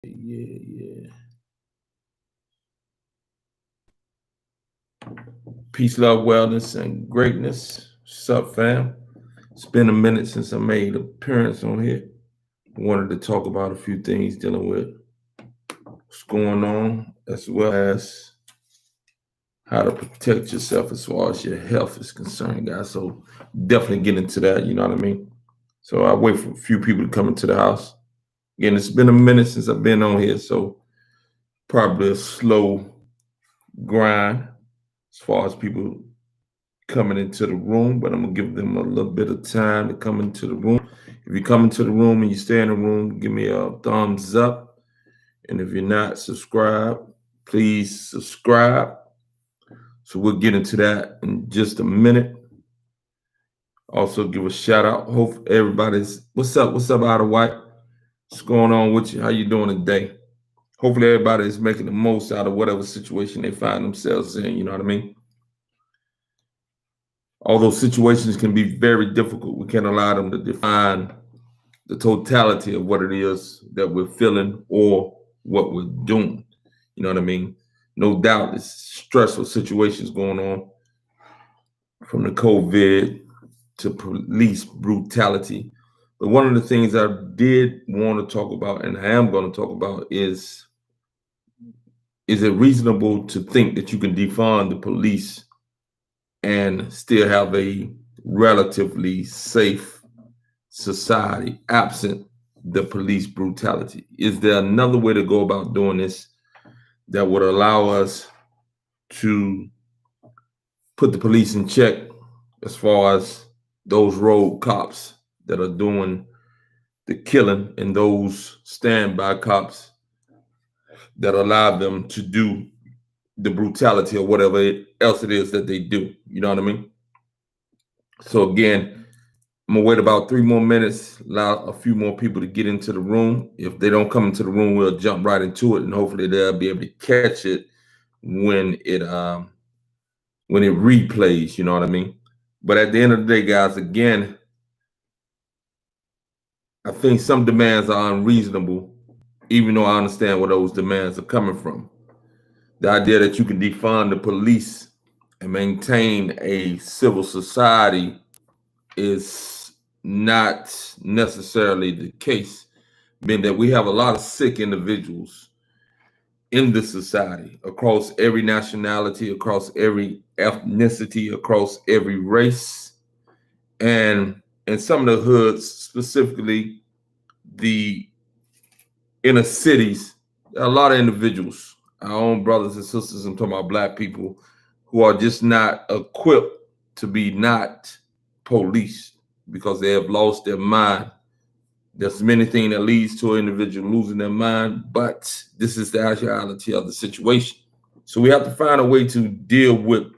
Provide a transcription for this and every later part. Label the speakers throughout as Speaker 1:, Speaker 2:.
Speaker 1: Yeah. Peace, love, wellness, and greatness. What's up, fam? It's been a minute since I made an appearance on here. Wanted to talk about a few things dealing with what's going on, as well as how to protect yourself as far as your health is concerned, guys. So definitely get into that, you know what I mean? So I wait for a few people to come into the house. Again, it's been a minute since I've been on here, so probably a slow grind as far as people coming into the room, but I'm gonna give them a little bit of time to come into the room. If you come into the room and you stay in the room, give me a thumbs up. And if you're not subscribed, please subscribe. So we'll get into that in just a minute. Also, give a shout out. Hope everybody's what's up? What's up, Out of White? What's going on with you? How you doing today? Hopefully, everybody is making the most out of whatever situation they find themselves in. You know what I mean? Although situations can be very difficult, we can't allow them to define the totality of what it is that we're feeling or what we're doing. You know what I mean? No doubt there's stressful situations going on, from the COVID to police brutality. But one of the things I did want to talk about, and I am going to talk about, is it reasonable to think that you can defund the police and still have a relatively safe society absent the police brutality? Is there another way to go about doing this that would allow us to put the police in check as far as those road cops that are doing the killing and those standby cops that allow them to do the brutality or whatever else it is that they do? You know what I mean? So again, I'm gonna wait about 3 more minutes, allow a few more people to get into the room. If they don't come into the room, we'll jump right into it, and hopefully they'll be able to catch it when it replays. You know what I mean? But at the end of the day, guys, again, I think some demands are unreasonable, even though I understand where those demands are coming from. The idea that you can defund the police and maintain a civil society is not necessarily the case, being that we have a lot of sick individuals in this society across every nationality, across every ethnicity, across every race, and in some of the hoods, specifically the inner cities, there are a lot of individuals, our own brothers and sisters, I'm talking about Black people, who are just not equipped to be not policed because they have lost their mind. There's many things that leads to an individual losing their mind, but this is the actuality of the situation. So we have to find a way to deal with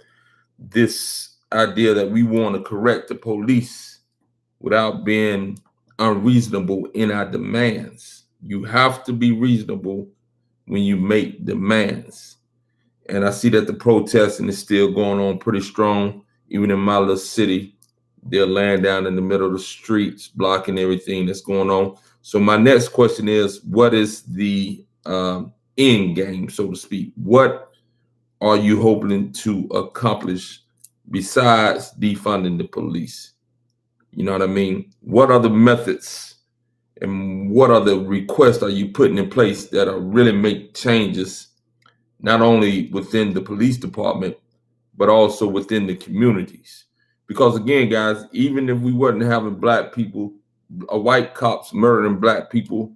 Speaker 1: this idea that we want to correct the police without being unreasonable in our demands. You have to be reasonable when you make demands. And I see that the protesting is still going on pretty strong, even in my little city. They're laying down in the middle of the streets, blocking everything that's going on. So my next question is, what is the end game, so to speak? What are you hoping to accomplish besides defunding the police? You know what I mean? What other methods and what other requests are you putting in place that are really make changes, not only within the police department, but also within the communities? Because again, guys, even if we wasn't having Black people, white cops murdering Black people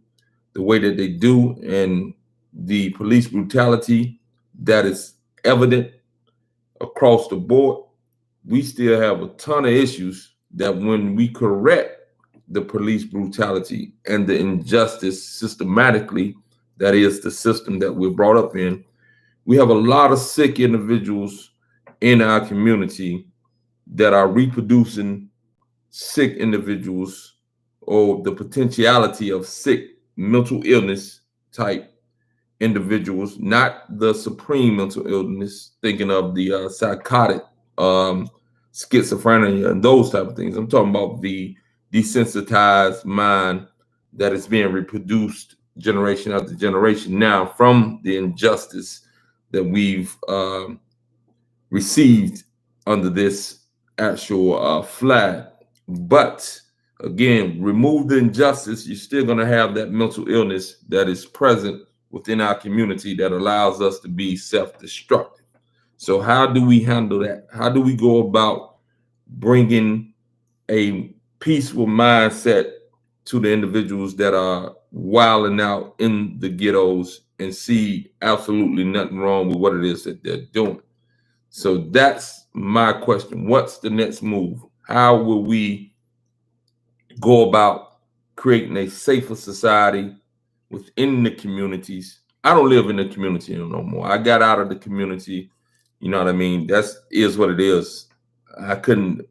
Speaker 1: the way that they do, and the police brutality that is evident across the board, we still have a ton of issues that when we correct the police brutality and the injustice systematically, that is the system that we're brought up in, we have a lot of sick individuals in our community that are reproducing sick individuals, or the potentiality of sick mental illness type individuals, not the supreme mental illness, thinking of the psychotic, schizophrenia and those type of things. I'm talking about the desensitized mind that is being reproduced generation after generation now from the injustice that we've received under this actual flag. But again, remove the injustice, you're still going to have that mental illness that is present within our community that allows us to be self-destructive. So how do we handle that? How do we go about bringing a peaceful mindset to the individuals that are wilding out in the ghettos and see absolutely nothing wrong with what it is that they're doing? So that's my question. What's the next move? How will we go about creating a safer society within the communities? I don't live in the community no more. I got out of the community. You know what I mean? That's is what it is. I couldn't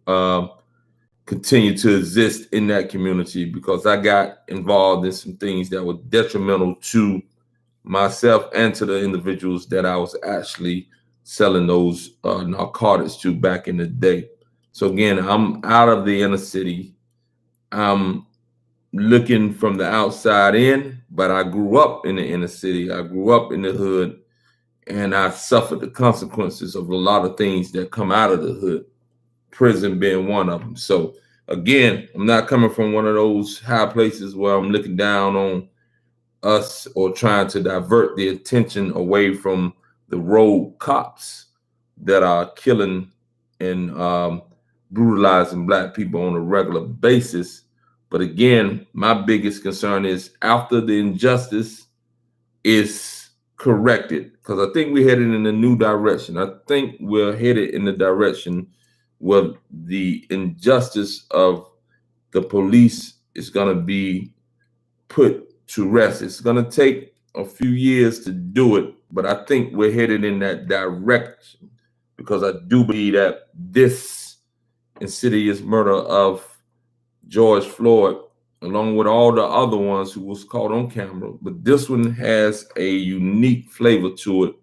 Speaker 1: continue to exist in that community because I got involved in some things that were detrimental to myself and to the individuals that I was actually selling those narcotics to back in the day. So again, I'm out of the inner city. I'm looking from the outside in, but I grew up in the inner city. I grew up in the hood, and I suffered the consequences of a lot of things that come out of the hood, prison being one of them. So again, I'm not coming from one of those high places where I'm looking down on us or trying to divert the attention away from the road cops that are killing and brutalizing Black people on a regular basis. But again, my biggest concern is after the injustice is corrected, because I think we're headed in a new direction. I think we're headed in the direction where the injustice of the police is going to be put to rest. It's going to take a few years to do it, but I think we're headed in that direction because I do believe that this insidious murder of George Floyd, along with all the other ones who was caught on camera, but this one has a unique flavor to it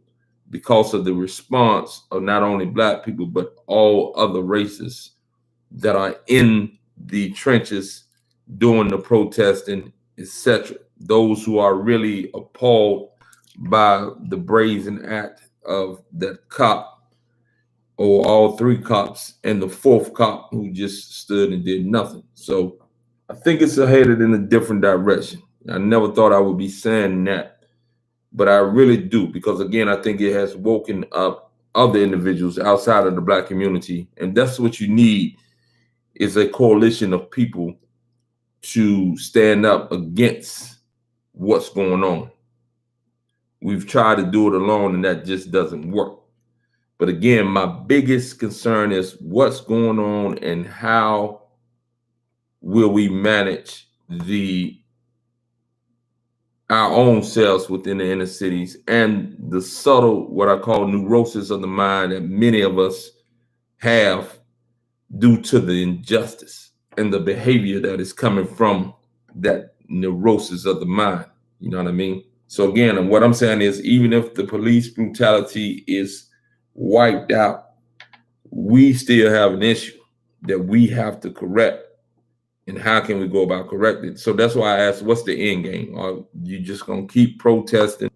Speaker 1: because of the response of not only Black people, but all other races that are in the trenches doing the protesting, etc. Those who are really appalled by the brazen act of that cop, or all three cops, and the fourth cop who just stood and did nothing. So I think it's headed in a different direction. I never thought I would be saying that, but I really do, because again, I think it has woken up other individuals outside of the Black community, and that's what you need, is a coalition of people to stand up against what's going on. We've tried to do it alone, and that just doesn't work. But again, my biggest concern is what's going on and how will we manage our own selves within the inner cities and the subtle, what I call neurosis of the mind that many of us have due to the injustice and the behavior that is coming from that neurosis of the mind. You know what I mean? So again, what I'm saying is, even if the police brutality is wiped out, we still have an issue that we have to correct. And how can we go about correcting? So that's why I asked, what's the end game? Are you just going to keep protesting?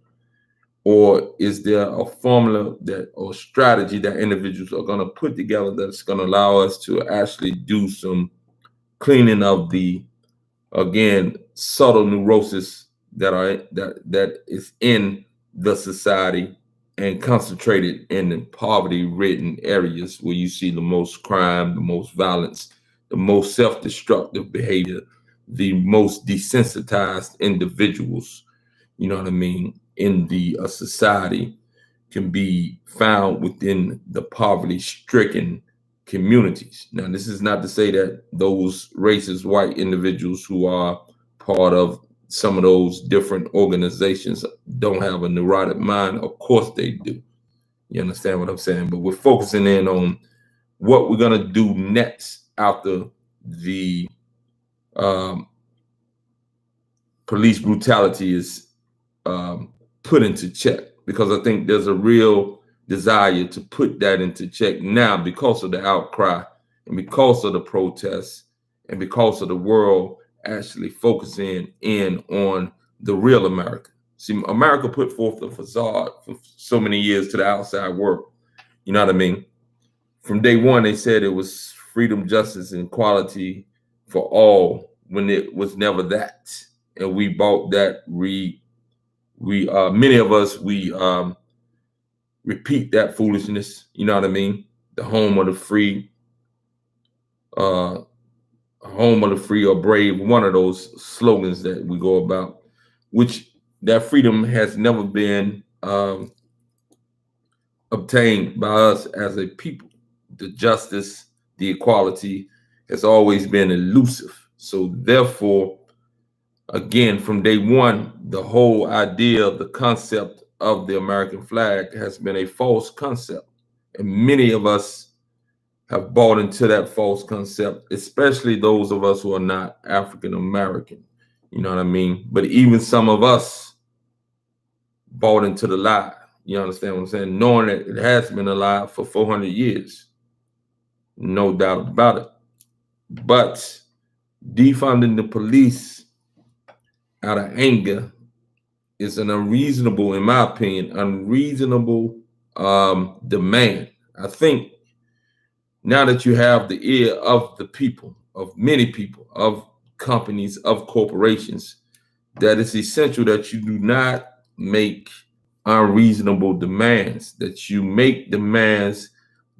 Speaker 1: Or is there a formula or strategy that individuals are going to put together that's going to allow us to actually do some cleaning of the, again, subtle neurosis that is in the society and concentrated in the poverty-ridden areas where you see the most crime, the most violence, the most self-destructive behavior, the most desensitized individuals, you know what I mean, in the society can be found within the poverty-stricken communities. Now, this is not to say that those racist white individuals who are part of some of those different organizations don't have a neurotic mind. Of course they do. You understand what I'm saying? But we're focusing in on what we're going to do next after the police brutality is put into check, because I think there's a real desire to put that into check now because of the outcry and because of the protests and because of the world actually focusing in on the real America. See, America put forth the facade for so many years to the outside world. You know what I mean? From day one, they said it was freedom, justice, and equality for all when it was never that. And we bought that. We many of us, we repeat that foolishness. You know what I mean? The home of the free, uh, home of the free or brave, one of those slogans that we go about, which that freedom has never been obtained by us as a people. The justice, the equality has always been elusive. So therefore, again, from day one, the whole idea of the concept of the American flag has been a false concept. And many of us have bought into that false concept, especially those of us who are not African American. You know what I mean? But even some of us bought into the lie. You understand what I'm saying? Knowing that it has been a lie for 400 years. No doubt about it. But defunding the police out of anger is an unreasonable, in my opinion, unreasonable demand. I think now that you have the ear of the people, of many people, of companies, of corporations, that it's essential that you do not make unreasonable demands, that you make demands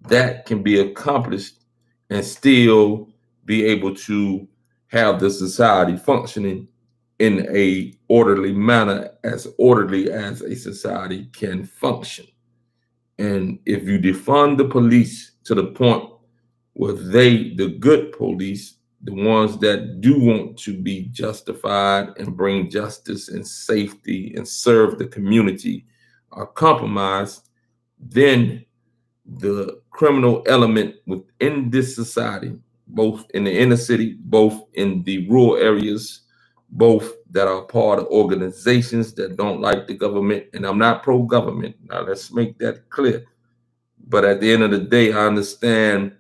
Speaker 1: that can be accomplished and still be able to have the society functioning in a orderly manner, as orderly as a society can function. And if you defund the police to the point where they, the good police, the ones that do want to be justified and bring justice and safety and serve the community, are compromised, then the criminal element within this society, both in the inner city, both in the rural areas, both that are part of organizations that don't like the government, and I'm not pro-government. Now let's make that clear. But at the end of the day, I understand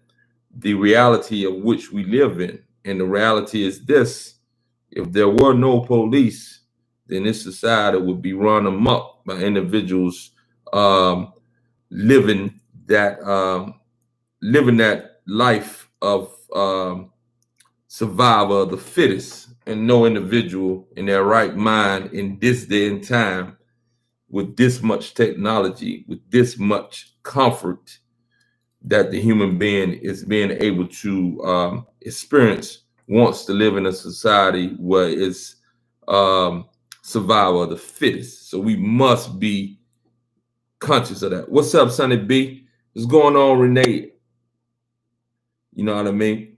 Speaker 1: the reality of which we live in. And the reality is this: if there were no police, then this society would be run amok by individuals living that life of survival of the fittest, and no individual in their right mind in this day and time, with this much technology, with this much comfort that the human being is being able to experience, wants to live in a society where it's survival of the fittest. So we must be conscious of that. What's up, Sonny B? What's going on, Renee? You know what I mean?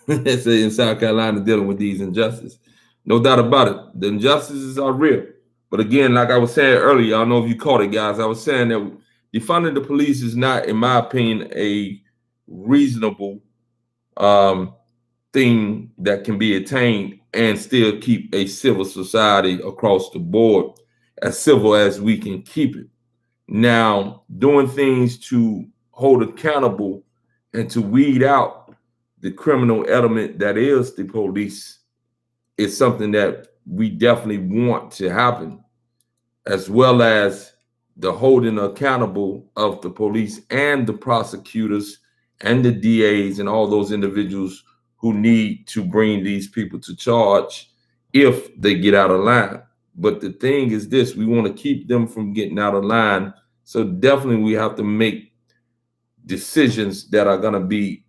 Speaker 1: Say in South Carolina dealing with these injustices. No doubt about it. The injustices are real. But again, like I was saying earlier, I don't know if you caught it, guys. I was saying that defunding the police is not, in my opinion, a reasonable thing that can be attained and still keep a civil society across the board as civil as we can keep it. Now, doing things to hold accountable and to weed out the criminal element that is the police is something that we definitely want to happen, as well as the holding accountable of the police and the prosecutors and the DAs and all those individuals who need to bring these people to charge if they get out of line. But the thing is this: we want to keep them from getting out of line. So definitely we have to make decisions that are going to be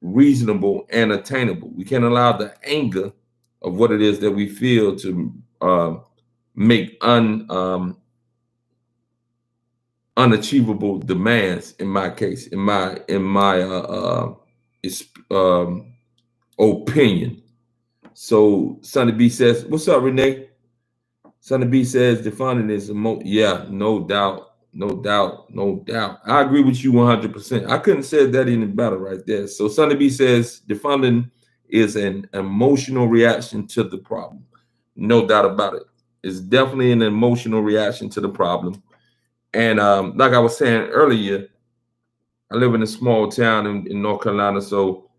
Speaker 1: reasonable and attainable. We can't allow the anger of what it is that we feel to make unachievable demands. In my case, in my opinion. So Sonny B says, "What's up, Renee?" Sonny B says, "Defunding is yeah, no doubt." No doubt, no doubt. I agree with you 100%. I couldn't say that any better right there. So Sonny B says defunding is an emotional reaction to the problem. No doubt about it. It's definitely an emotional reaction to the problem. And like I was saying earlier, I live in a small town in North Carolina, so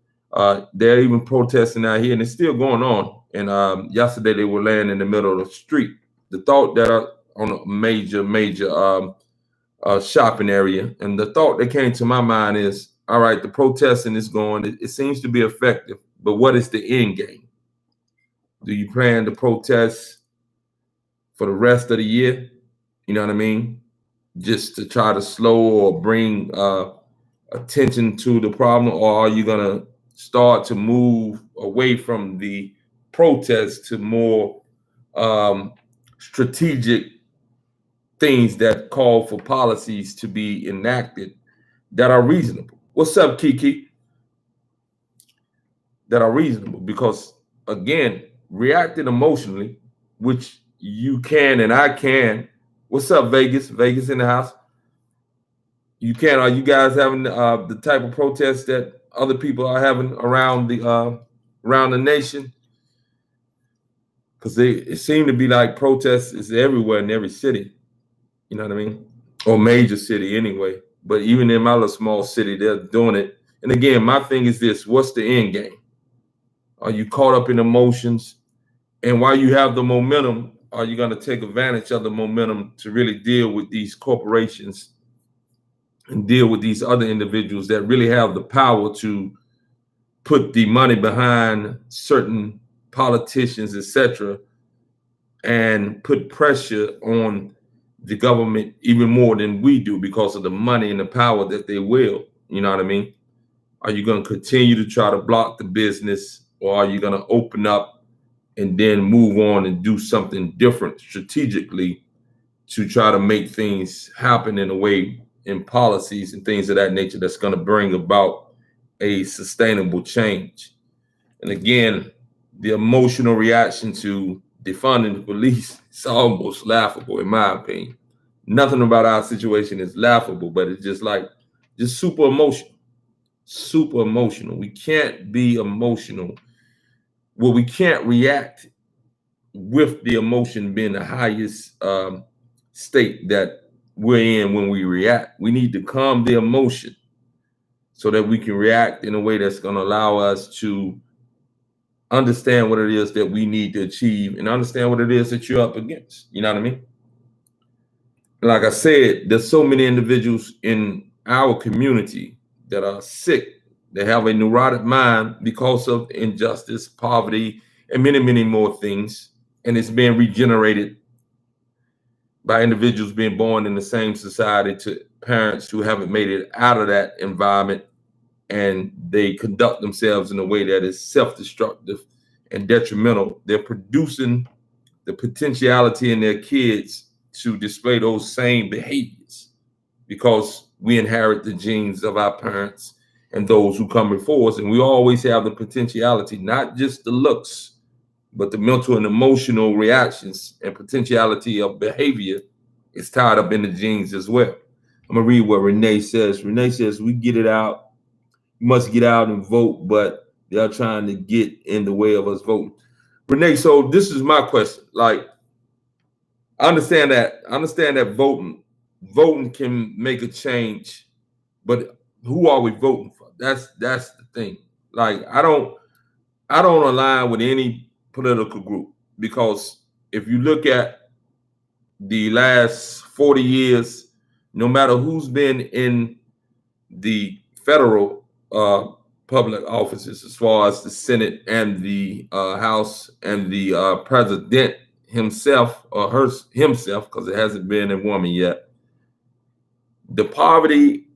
Speaker 1: they're even protesting out here, and it's still going on And yesterday they were laying in the middle of the street. The thought that on a major shopping area, and the thought that came to my mind is, all right, the protesting is going. It seems to be effective, but what is the end game? Do you plan to protest for the rest of the year? You know what I mean? Just to try to slow or bring attention to the problem, or are you gonna start to move away from the protest to more strategic things that call for policies to be enacted that are reasonable? What's up, Kiki? That are reasonable, because again, reacting emotionally, which you can and I can. What's up, Vegas? Vegas in the house. You can. Are you guys having the type of protests that other people are having around the nation? Because it seemed to be like protests is everywhere in every city. You know what I mean? Or major city anyway. But even in my little small city, they're doing it. And again, my thing is this: what's the end game? Are you caught up in emotions? And while you have the momentum, are you going to take advantage of the momentum to really deal with these corporations and deal with these other individuals that really have the power to put the money behind certain politicians, etc., and put pressure on the government even more than we do because of the money and the power that they will? You know what I mean? Are you going to continue to try to block the business, or are you going to open up and then move on and do something different strategically to try to make things happen in a way, in policies and things of that nature, that's going to bring about a sustainable change? And again, the emotional reaction to defunding the police is almost laughable, in my opinion. Nothing about our situation is laughable, but it's just super emotional. Super emotional. We can't be emotional. Well, we can't react with the emotion being the highest state that we're in when we react. We need to calm the emotion so that we can react in a way that's going to allow us to understand what it is that we need to achieve and understand what it is that you're up against. You know what I mean? Like I said, there's so many individuals in our community that are sick, that have a neurotic mind because of injustice, poverty, and many more things. And it's being regenerated by individuals being born in the same society to parents who haven't made it out of that environment, and they conduct themselves in a way that is self-destructive and detrimental. They're producing the potentiality in their kids to display those same behaviors because we inherit the genes of our parents and those who come before us. And we always have the potentiality, not just the looks, but the mental and emotional reactions and potentiality of behavior is tied up in the genes as well. I'm gonna read what Renee says. Renee says, we get it out. You must get out and vote, but they're trying to get in the way of us voting. Renee, so this is my question. Like, I understand that voting can make a change, but who are we voting for? That's the thing. Like, I don't align with any political group, because if you look at the last 40 years, no matter who's been in the federal public offices, as far as the Senate and the House and the president himself or himself, because it hasn't been a woman yet, the poverty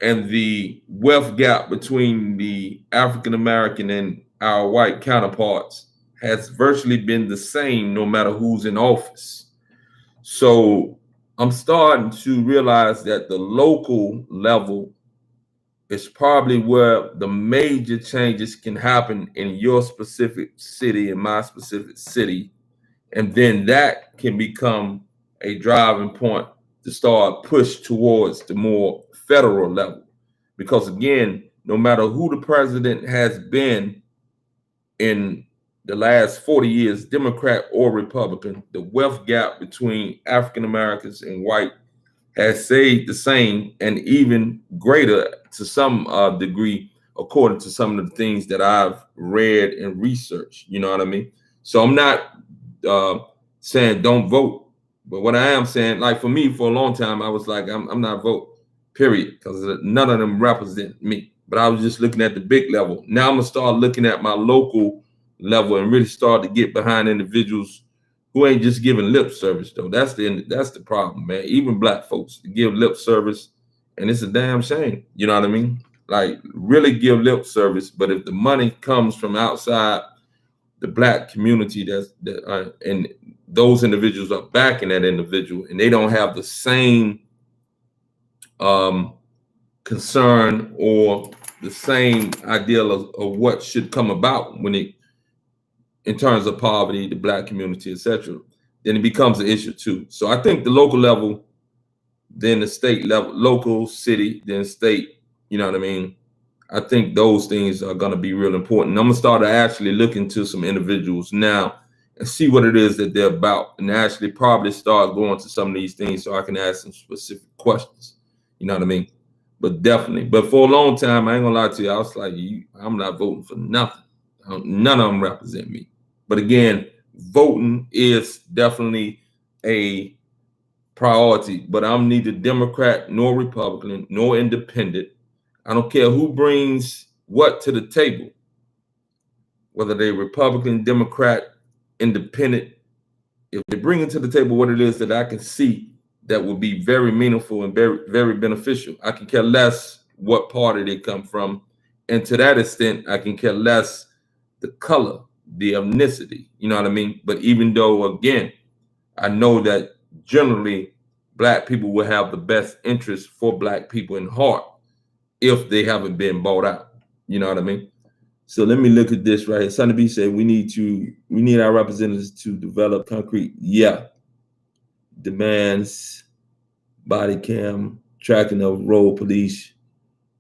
Speaker 1: and the wealth gap between the African American and our white counterparts has virtually been the same no matter who's in office. So I'm starting to realize that the local level is probably where the major changes can happen in your specific city, in my specific city. And then that can become a driving point to start push towards the more federal level. Because again, no matter who the president has been in the last 40 years, Democrat or Republican, the wealth gap between African Americans and white has stayed the same, and even greater to some degree, according to some of the things that I've read and researched. You know what I mean? So I'm not saying don't vote, but what I am saying, like for me, for a long time, I was like, I'm not vote, period, because none of them represent me. But I was just looking at the big level. Now I'm gonna start looking at my local level and really start to get behind individuals who ain't just giving lip service though. That's the problem, man. Even black folks give lip service, and it's a damn shame. You know what I mean? Like really give lip service, but if the money comes from outside the black community, and those individuals are backing that individual, and they don't have the same concern or the same ideal of what should come about when it in terms of poverty, the black community, etc., then it becomes an issue too. So I think the local level, then the state level, local, city, then state, you know what I mean? I think those things are going to be real important. I'm going to start to actually look into some individuals now and see what it is that they're about, and actually probably start going to some of these things so I can ask some specific questions. You know what I mean? But definitely. But for a long time, I ain't going to lie to you, I was like, I'm not voting for nothing. None of them represent me. But again, voting is definitely a priority, but I'm neither Democrat nor Republican nor independent. I don't care who brings what to the table, whether they're Republican, Democrat, independent. If they bring it to the table what it is that I can see that will be very meaningful and very, very beneficial, I can care less what party they come from. And to that extent, I can care less the color, the ethnicity, you know what I mean? But even though, again, I know that generally black people will have the best interest for black people in heart if they haven't been bought out. You know what I mean? So let me look at this right here. Sonny B said we need our representatives to develop concrete, demands, body cam, tracking of road police,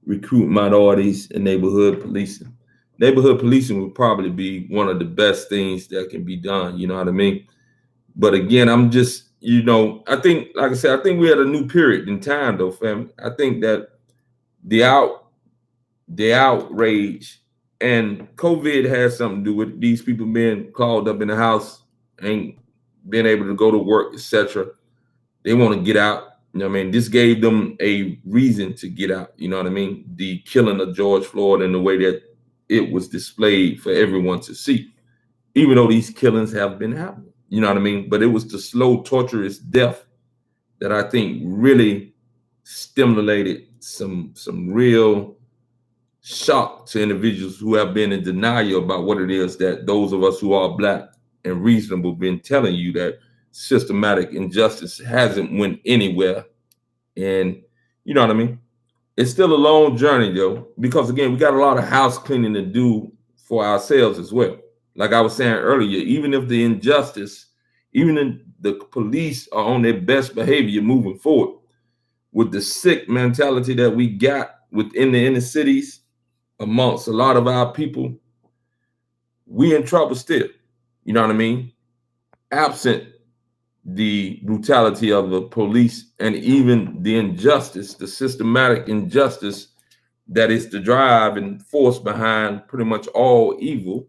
Speaker 1: recruit minorities, and neighborhood policing. Neighborhood policing would probably be one of the best things that can be done. You know what I mean? But again, I'm just, I think, like I said, I think we had a new period in time, though, fam. I think that the outrage and COVID has something to do with these people being called up in the house, ain't being able to go to work, etc. They want to get out. You know what I mean? This gave them a reason to get out. You know what I mean? The killing of George Floyd and the way that it was displayed for everyone to see, even though these killings have been happening. You know what I mean? But it was the slow, torturous death that I think really stimulated some real shock to individuals who have been in denial about what it is that those of us who are black and reasonable been telling you, that systematic injustice hasn't went anywhere. And you know what I mean? It's still a long journey though, because again, we got a lot of house cleaning to do for ourselves as well. Like I was saying earlier, even if the injustice, even if the police are on their best behavior moving forward, with the sick mentality that we got within the inner cities amongst a lot of our people, we in trouble still. You know what I mean? Absent the brutality of the police and even the injustice, the systematic injustice that is the drive and force behind pretty much all evil.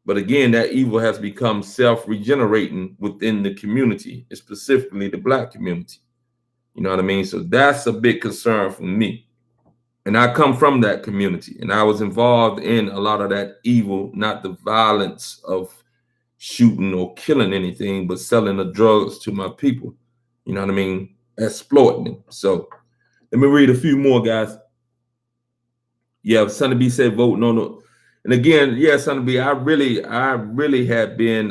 Speaker 1: But again, that evil has become self-regenerating within the community, specifically the black community. You know what I mean? So that's a big concern for me. And I come from that community, and I was involved in a lot of that evil, not the violence of shooting or killing anything, but selling the drugs to my people. You know what I mean? Exploiting them. So let me read a few more, guys. Yeah, Sonny B said vote no. And again, yeah, Sonny B, I really had been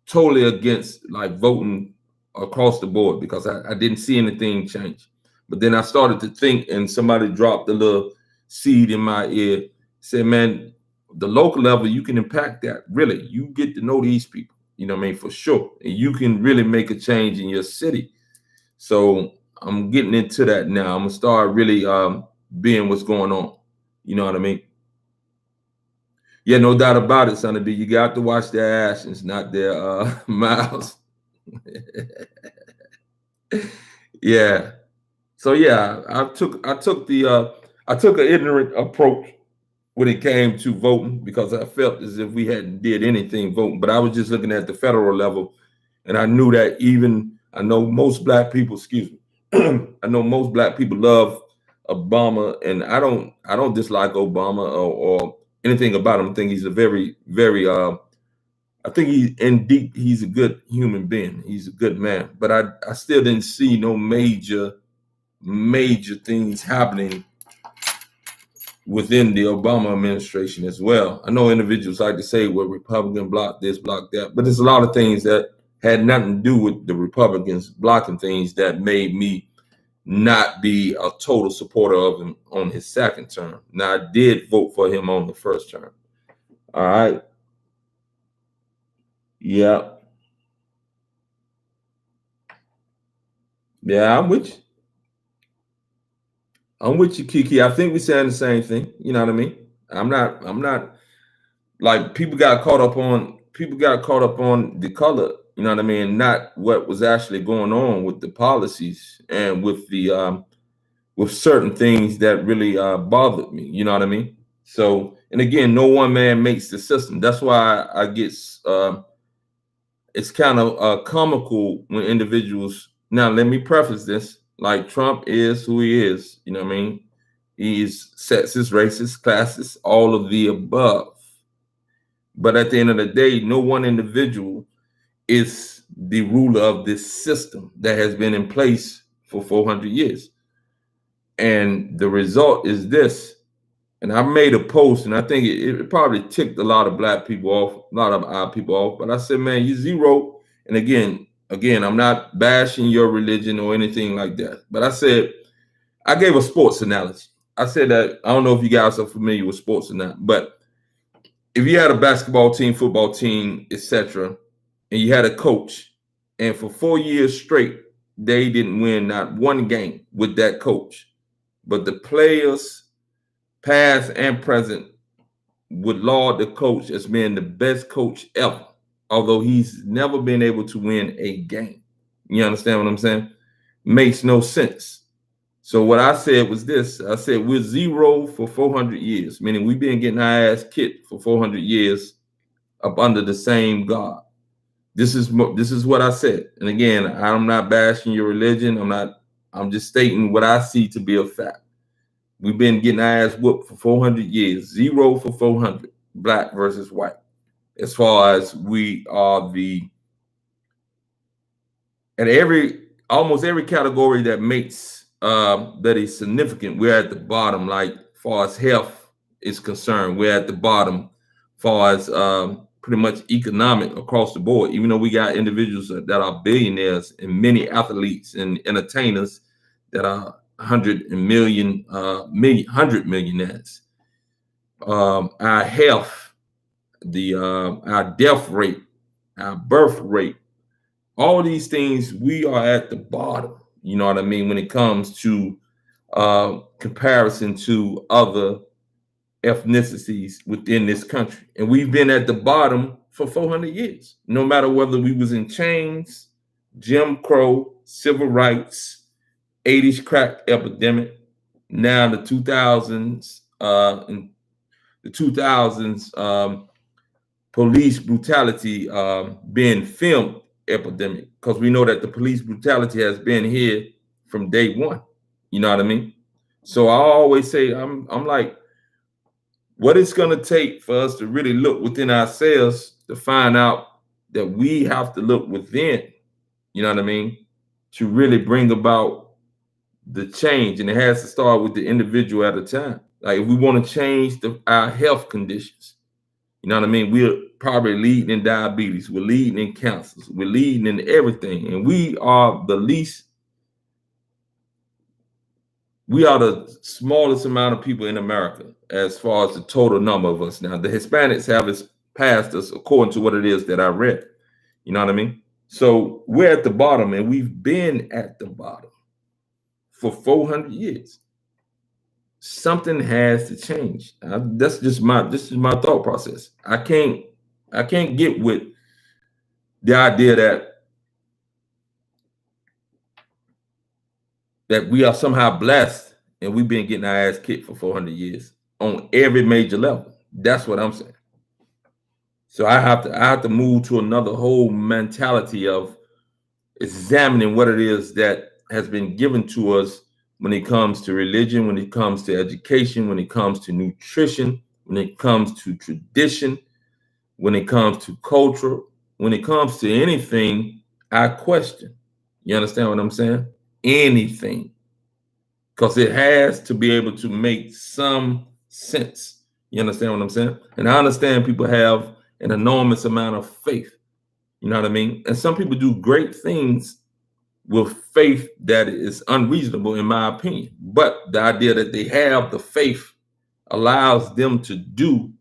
Speaker 1: totally against like voting across the board because I didn't see anything change. But then I started to think, and somebody dropped a little seed in my ear, said, man, the local level, you can impact that. Really, you get to know these people, you know what I mean, for sure. And you can really make a change in your city. So I'm getting into that now. I'm gonna start really being what's going on. You know what I mean? Yeah, no doubt about it, Sonny B. You got to watch their actions, not their mouths. Yeah. So yeah, I took an ignorant approach when it came to voting, because I felt as if we hadn't did anything voting. But I was just looking at the federal level, and I knew that I know most black people, excuse me, I know most black people love Obama, and I don't dislike Obama or anything about him. I think he's a very I think he's a good human being. He's a good man. But I still didn't see no major things happening within the Obama administration as well. I know individuals like to say, well, Republican block this, block that, but there's a lot of things that had nothing to do with the Republicans blocking things that made me not be a total supporter of him on his second term. Now, I did vote for him on the first term. All right. Yeah. Yeah, I'm with you, Kiki. I think we're saying the same thing. You know what I mean? I'm not like people got caught up on the color, you know what I mean, not what was actually going on with the policies and with the with certain things that really bothered me, you know what I mean? So, and again, no one man makes the system. That's why I get it's kind of comical when individuals, now let me preface this, like Trump is who he is, you know what I mean? He's sexist, racist, classist, all of the above. But at the end of the day, no one individual is the ruler of this system that has been in place for 400 years. And the result is this. And I made a post, and I think it probably ticked a lot of black people off, a lot of our people off. But I said, man, you zero. And again, I'm not bashing your religion or anything like that. But I gave a sports analogy. I said that, I don't know if you guys are familiar with sports or not, but if you had a basketball team, football team, etc., and you had a coach, and for 4 years straight, they didn't win not one game with that coach, but the players, past and present, would laud the coach as being the best coach ever, although he's never been able to win a game. You understand what I'm saying? Makes no sense. So what I said was this. I said we're zero for 400 years, meaning we've been getting our ass kicked for 400 years up under the same God. This is what I said. And again, I'm not bashing your religion. I'm just stating what I see to be a fact. We've been getting our ass whooped for 400 years, zero for 400, black versus white. As far as we are almost every category that makes that is significant, we're at the bottom. Like far as health is concerned, we're at the bottom. Far as pretty much economic across the board, even though we got individuals that are billionaires and many athletes and entertainers that are 100 millionaires. Our health, our death rate, our birth rate, all these things, we are at the bottom. You know what I mean? When it comes to comparison to other ethnicities within this country. And we've been at the bottom for 400 years, no matter whether we was in chains, Jim Crow, civil rights, 80s crack epidemic, now the 2000s, police brutality being filmed epidemic, because we know that the police brutality has been here from day one. You know what I mean? So I always say, I'm like, what it's going to take for us to really look within ourselves to find out that we have to look within, you know what I mean, to really bring about the change. And it has to start with the individual at a time. Like if we want to change our health conditions, you know what I mean, we're probably leading in diabetes, we're leading in cancers, we're leading in everything. And we are the smallest amount of people in America as far as the total number of us. Now, the Hispanics have passed us according to what it is that I read. You know what I mean? So we're at the bottom, and we've been at the bottom for 400 years. Something has to change. This is my thought process. I can't get with the idea that we are somehow blessed and we've been getting our ass kicked for 400 years. on every major level. That's what I'm saying. So I have to move to another whole mentality of examining what it is that has been given to us when it comes to religion, when it comes to education, when it comes to nutrition, when it comes to tradition, when it comes to culture, when it comes to anything, I question. You understand what I'm saying? Anything. Because it has to be able to make some sense. You understand what I'm saying? And I understand people have an enormous amount of faith. You know what I mean? And some people do great things with faith that is unreasonable, in my opinion. But the idea that they have the faith allows them to do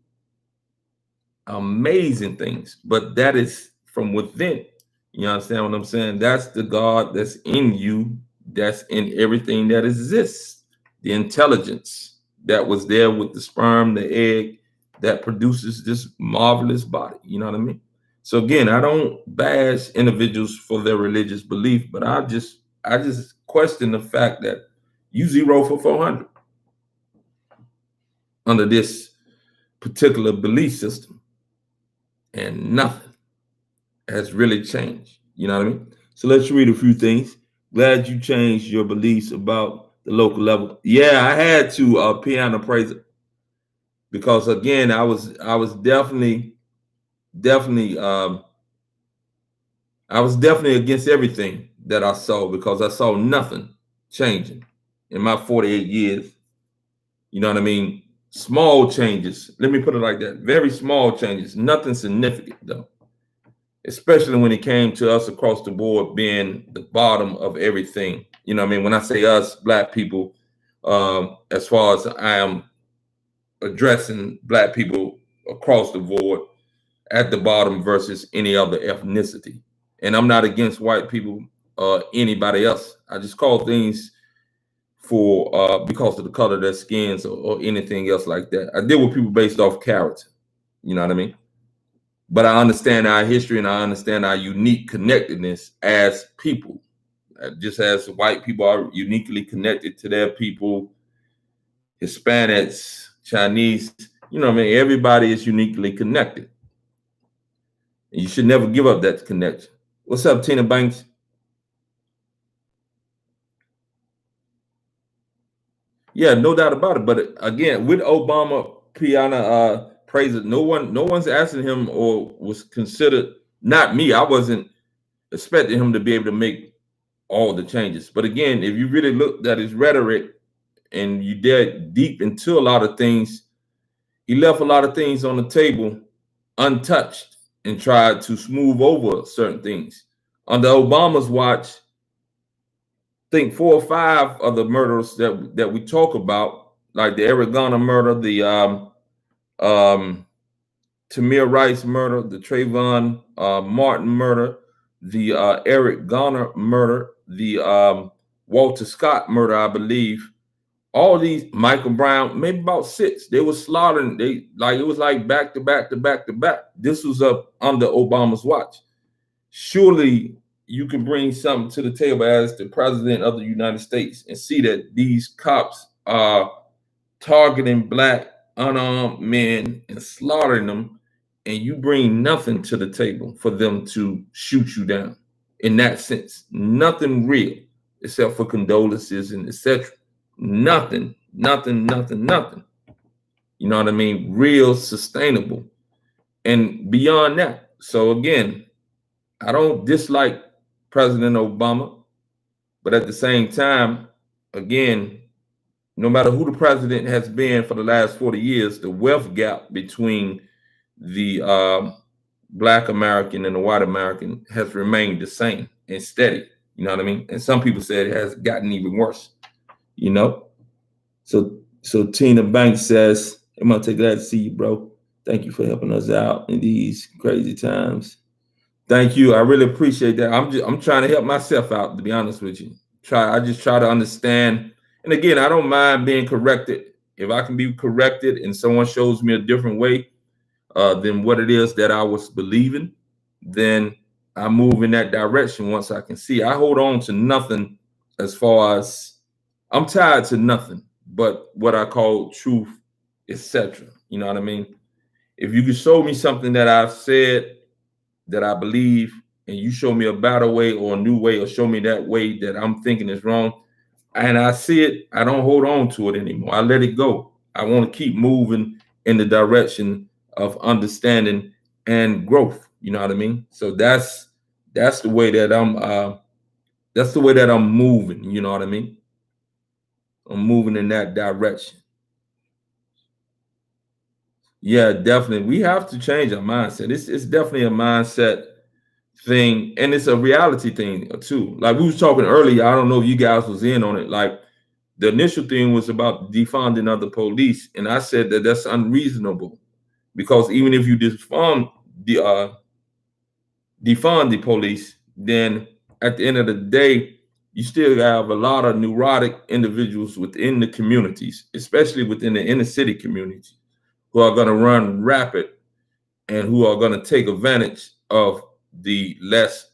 Speaker 1: amazing things. But that is from within. You understand what I'm saying? That's the God that's in you, that's in everything that exists. The intelligence that was there with the sperm, the egg, that produces this marvelous body. You know what I mean? So again, I don't bash individuals for their religious belief, but I just question the fact that you 0 for 400 under this particular belief system, and nothing has really changed. You know what I mean? So let's read a few things. Glad you changed your beliefs about the local level. Yeah, I had to piano praise it, because again, I was definitely I was definitely against everything that I saw, because I saw nothing changing in my 48 years. You know what I mean? Small changes. Let me put it like that. Very small changes. Nothing significant though. Especially when it came to us across the board being the bottom of everything. You know what I mean? When I say us, Black people, as far as I am addressing Black people across the board at the bottom versus any other ethnicity. And I'm not against white people or anybody else. I just call things for because of the color of their skins, or anything else like that. I deal with people based off character. You know what I mean? But I understand our history, and I understand our unique connectedness as people. Just as white people are uniquely connected to their people, Hispanics, Chinese, you know what I mean? Everybody is uniquely connected. And you should never give up that connection. What's up, Tina Banks? Yeah, no doubt about it. But again, with Obama, Piana praises, no one's asking him, or was considered, not me. I wasn't expecting him to be able to make all the changes. But again, if you really looked at his rhetoric and you dug deep into a lot of things, he left a lot of things on the table untouched and tried to smooth over certain things. Under Obama's watch, think 4 or 5 of the murders that we talk about, like the Eric Garner murder, the Tamir Rice murder, the Trayvon Martin murder, the Eric Garner murder, the Walter Scott murder, I believe. All these, Michael Brown, maybe about 6. They were slaughtering. They like, it was like back to back to back to back. This was up under Obama's watch. Surely you can bring something to the table as the president of the United States and see that these cops are targeting Black unarmed men and slaughtering them, and you bring nothing to the table for them to shoot you down. In that sense, nothing real except for condolences and etc. Nothing. You know what I mean? Real, sustainable, and beyond that. So again, I don't dislike President Obama, but at the same time, again, no matter who the president has been for the last 40 years, the wealth gap between the Black American and the white American has remained the same and steady. You know what I mean? And some people said it has gotten even worse. You know? So Tina Banks says, I'm gonna take glad to see you, bro. Thank you for helping us out in these crazy times. Thank you. I really appreciate that. I'm trying to help myself out, to be honest with you. I just try to understand. And again, I don't mind being corrected. If I can be corrected and someone shows me a different way than what it is that I was believing, then I move in that direction once I can see. I hold on to nothing, as far as I'm tied to nothing but what I call truth etc. You know what I mean? If you could show me something that I've said that I believe, and you show me a better way or a new way, or show me that way that I'm thinking is wrong, and I see it, I don't hold on to it anymore. I let it go. I want to keep moving in the direction of understanding and growth. You know what I mean? So that's the way that I'm moving. You know what I mean? I'm moving in that direction. Yeah, definitely. We have to change our mindset. It's definitely a mindset thing, and it's a reality thing too. Like we was talking earlier, I don't know if you guys was in on it. Like the initial thing was about defunding of the police, and I said that that's unreasonable because even if you defund the police, then at the end of the day, you still have a lot of neurotic individuals within the communities, especially within the inner city communities, who are going to run rapid and who are going to take advantage of the less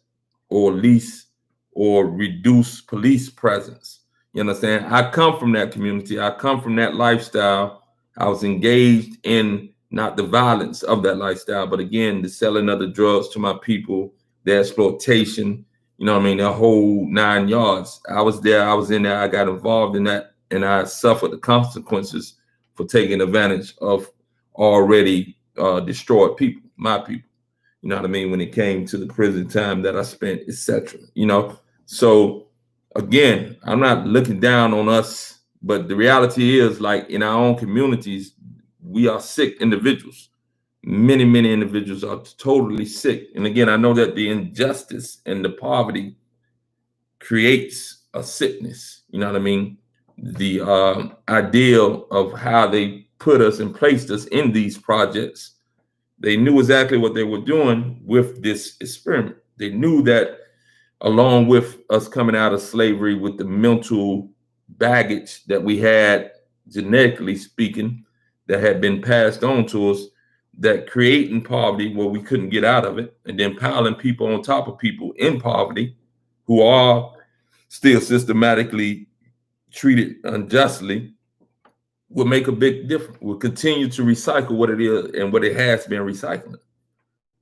Speaker 1: or least or reduced police presence. You understand? I come from that community. I come from that lifestyle. I was engaged in not the violence of that lifestyle, but again, the selling of the drugs to my people, the exploitation, you know what I mean, the whole 9 yards. I was there, I was in there, I got involved in that, and I suffered the consequences for taking advantage of already destroyed people, my people. You know what I mean? When it came to the prison time that I spent, etc. You know, so again, I'm not looking down on us, but the reality is, like in our own communities, we are sick individuals. Many individuals are totally sick. And again, I know that the injustice and the poverty creates a sickness. You know what I mean? The ideal of how they put us and placed us in these projects, they knew exactly what they were doing with this experiment. They knew that along with us coming out of slavery with the mental baggage that we had, genetically speaking, that had been passed on to us, that creating poverty where we couldn't get out of it, and then piling people on top of people in poverty who are still systematically treated unjustly, will make a big difference. Will continue to recycle what it is and what it has been recycling.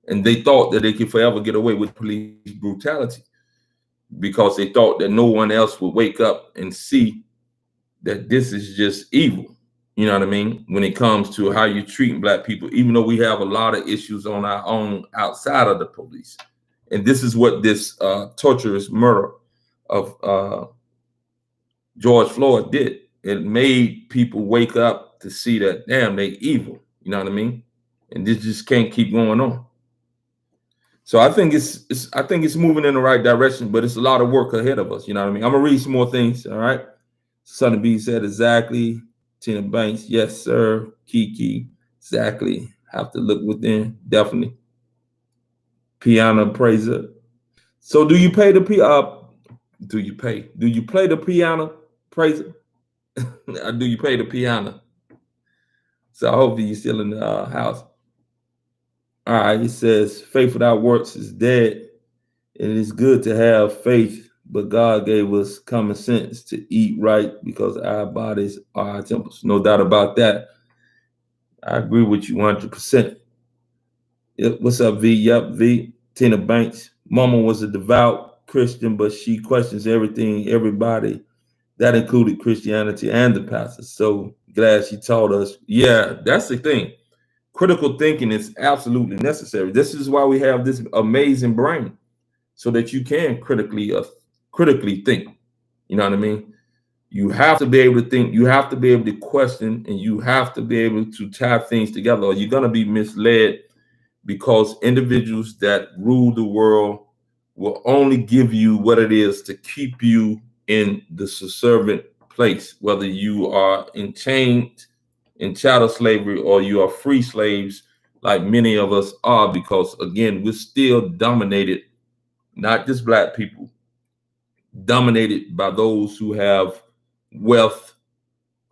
Speaker 1: And they thought that they could forever get away with police brutality because they thought that no one else would wake up and see that this is just evil. You know what I mean? When it comes to how you're treating Black people, even though we have a lot of issues on our own outside of the police. And this is what this torturous murder of George Floyd did. It made people wake up to see that, damn, they evil. You know what I mean? And this just can't keep going on. So I think it's moving in the right direction, but it's a lot of work ahead of us. You know what I mean? I'm gonna read some more things. All right. Sonny B said exactly. Tina Banks, yes, sir. Kiki, exactly. Have to look within, definitely. Piano praiser. So do you pay the do you play the piano praiser? Or do you pay the piano? So I hope you're still in the house. All right, he says faith without works is dead. It is good to have faith, but God gave us common sense to eat right because our bodies are our temples. No doubt about that. I agree with you 100%. Yep. What's up, V? Yep, V. Tina Banks. Mama was a devout Christian, but she questions everything, everybody. That included Christianity and the pastors. So glad she taught us. Yeah, that's the thing. Critical thinking is absolutely necessary. This is why we have this amazing brain, so that you can critically think. You know what I mean? You have to be able to think, you have to be able to question, and you have to be able to tie things together, or you're going to be misled, because individuals that rule the world will only give you what it is to keep you in the subservient place, whether you are enchained in chattel slavery or you are free slaves, like many of us are, because again, we're still dominated, not just Black people, dominated by those who have wealth,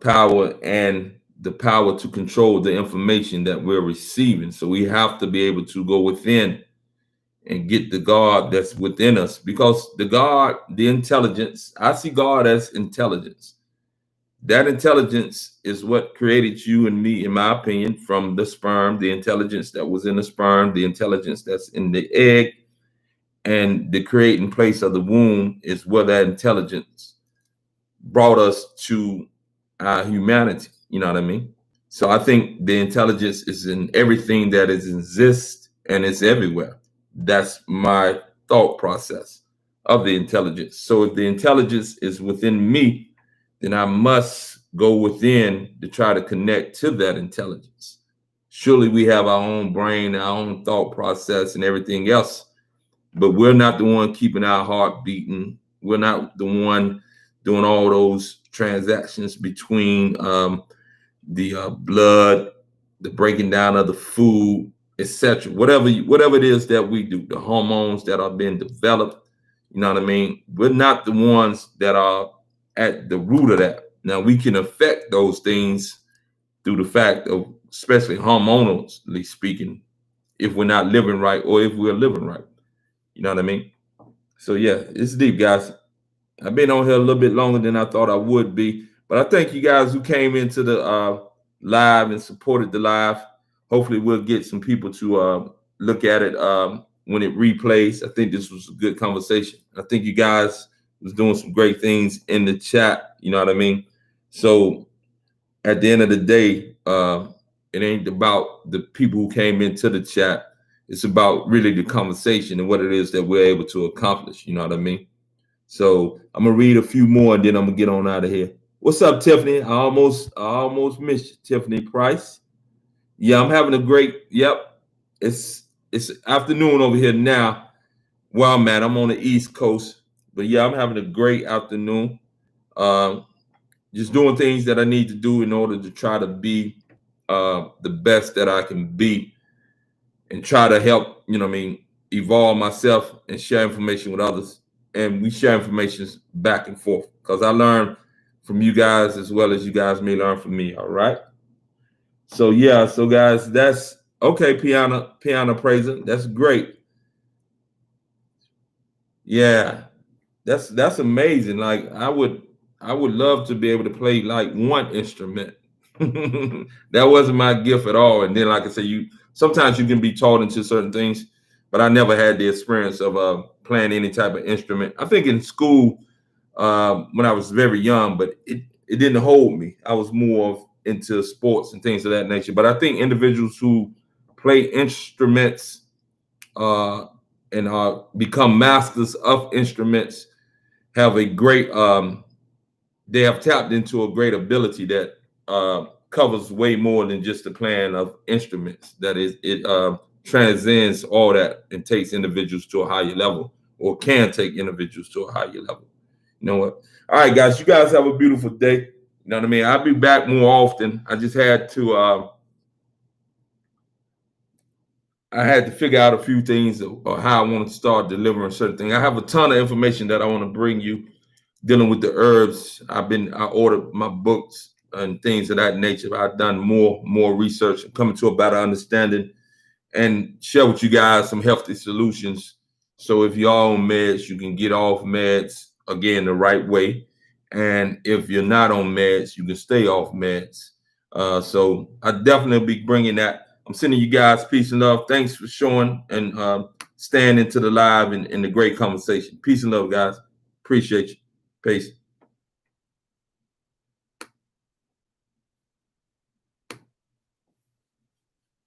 Speaker 1: power, and the power to control the information that we're receiving. So we have to be able to go within and get the God that's within us, because the God, the intelligence, I see God as intelligence. That intelligence is what created you and me, in my opinion, from the sperm, the intelligence that was in the sperm, the intelligence that's in the egg, and the creating place of the womb is where that intelligence brought us to our humanity. You know what I mean? So I think the intelligence is in everything that is exists and it's everywhere. That's my thought process of the intelligence. So if the intelligence is within me, then I must go within to try to connect to that intelligence. Surely we have our own brain, our own thought process, and everything else, but we're not the one keeping our heart beating. We're not the one doing all those transactions between the blood, the breaking down of the food, etc. Whatever it is that we do, the hormones that are being developed. You know what I mean? We're not the ones that are at the root of that. Now we can affect those things through the fact of, especially hormonally speaking, if we're not living right or if we're living right. You know what I mean? So yeah, it's deep, guys. I've been on here a little bit longer than I thought I would be, but I thank you guys who came into the live and supported the live. Hopefully, we'll get some people to look at it when it replays. I think this was a good conversation. I think you guys was doing some great things in the chat. You know what I mean? So at the end of the day, it ain't about the people who came into the chat. It's about really the conversation and what it is that we're able to accomplish. You know what I mean? So I'm gonna read a few more and then I'm gonna get on out of here. What's up, Tiffany? I almost missed you, Tiffany Price. Yeah, I'm having a great. Yep, it's afternoon over here now. Where I'm at, I'm on the East Coast, but yeah, I'm having a great afternoon. Um, just doing things that I need to do in order to try to be the best that I can be, and try to help. You know what I mean? Evolve myself and share information with others, and we share information back and forth because I learn from you guys as well as you guys may learn from me. All right. So yeah, so guys, that's okay. Piano praiser, that's great. Yeah, that's amazing. Like I would love to be able to play like one instrument. That wasn't my gift at all. And then, like I said, you sometimes you can be taught into certain things, but I never had the experience of playing any type of instrument. I think in school when I was very young, but it didn't hold me. I was more of into sports and things of that nature. But I think individuals who play instruments uh, and become masters of instruments have a great they have tapped into a great ability that covers way more than just the playing of instruments. That is, it transcends all that and takes individuals to a higher level, or can take individuals to a higher level. You know what? All right, guys, you guys have a beautiful day. You know what I mean? I'll be back more often. I just had to figure out a few things or how I want to start delivering certain things. I have a ton of information that I want to bring you dealing with the herbs. I ordered my books and things of that nature. I've done more research and coming to a better understanding and share with you guys some healthy solutions. So if you're on meds, you can get off meds again the right way. And if you're not on meds, you can stay off meds. So I definitely be bringing that. I'm sending you guys peace and love. Thanks for showing and staying into the live and the great conversation. Peace and love, guys. Appreciate you. Peace.